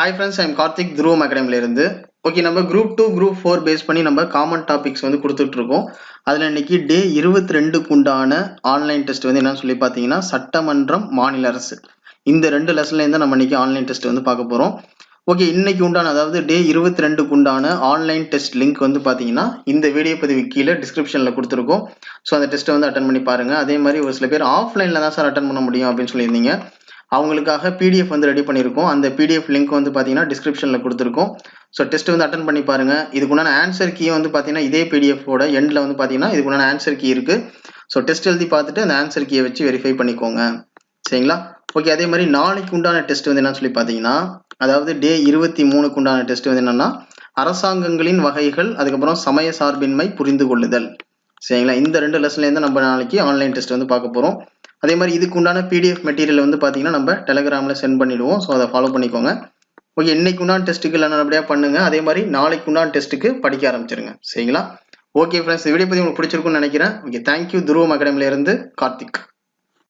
Hi friends, I am Karthik Dhruvam Academy இருந்து. Okay, நம்ம group 2 group 4 base பண்ணி நம்ம காமன் டாபிக்ஸ் வந்து கொடுத்துட்டு இருக்கோம். அதில் இன்னைக்கு டே 22க்கு உண்டான ஆன்லைன் டெஸ்ட் வந்து என்னன்னு சொல்லி பார்த்தீங்கன்னா சட்டமன்றம் மாநில அரசு இந்த 2 லெசன்லேருந்து நம்ம இன்னைக்கு ஆன்லைன் டெஸ்ட் வந்து பார்க்க போகிறோம். ஓகே, இன்னைக்கு உண்டான அதாவது டே 22க்கு உண்டான ஆன்லைன் டெஸ்ட் லிங்க் வந்து பார்த்தீங்கன்னா இந்த வீடியோ பதிவு கீழே டிஸ்கிரிப்ஷனில் கொடுத்துருக்கோம். ஸோ அந்த டெஸ்ட்டை வந்து அட்டன் பண்ணி பாருங்கள். அதே மாதிரி ஒரு சில பேர் ஆஃப்லைனில் தான் சார் அட்டன் பண்ண முடியும் அப்படின்னு சொல்லியிருந்தீங்க. அவங்களுக்காக பிடிஎஃப் வந்து ரெடி பண்ணியிருக்கோம். அந்த பிடிஎஃப் லிங்க் வந்து பார்த்தீங்கன்னா டிஸ்கிரிப்ஷனில் கொடுத்துருக்கோம். ஸோ டெஸ்ட் வந்து அட்டன் பண்ணி பாருங்கள். இதுக்குண்டான ஆன்சர் கீ வந்து பார்த்தீங்கன்னா இதே பிடிஎஃபோட எண்டில் வந்து பார்த்தீங்கன்னா இதுக்குண்டான ஆன்சர் கீ இருக்குது. ஸோ டெஸ்ட் எழுதி பார்த்துட்டு அந்த ஆன்சர் கீயை வச்சு வெரிஃபை பண்ணிக்கோங்க. சரிங்களா? ஓகே, அதே மாதிரி நாளைக்கு உண்டான டெஸ்ட் வந்து என்னன்னு சொல்லி பார்த்தீங்கன்னா அதாவது டே 23க்கு உண்டான டெஸ்ட் வந்து என்னன்னா அரசாங்கங்களின் வகைகள், அதுக்கப்புறம் சமய சார்பின்மை புரிந்து கொள்ளுதல். சரிங்களா? இந்த 2 லெசன்லேருந்து நம்ம நாளைக்கு ஆன்லைன் டெஸ்ட் வந்து பார்க்க போகிறோம். அதே மாதிரி இதுக்கு உண்டான பிடிஎஃப் மெட்டீரியல் வந்து பார்த்தீங்கன்னா நம்ம டெலிகிராமில் சென்ட் பண்ணிவிடுவோம். ஸோ அதை ஃபாலோ பண்ணிக்கோங்க. ஓகே, இன்னைக்கு உண்டான டெஸ்ட்டுக்கு எல்லாம் நல்லபடியாக பண்ணுங்க. அதே மாதிரி நாளைக்கு உண்டான டெஸ்ட்டுக்கு படிக்க ஆரம்பிச்சிருங்க. சரிங்களா? ஓகே ஃப்ரெண்ட்ஸ், இந்த வீடியோ பற்றி உங்களுக்கு பிடிச்சிருக்குன்னு நினைக்கிறேன். Okay, thank you. துருவம் அகாடமியிலேருந்து கார்த்திக்.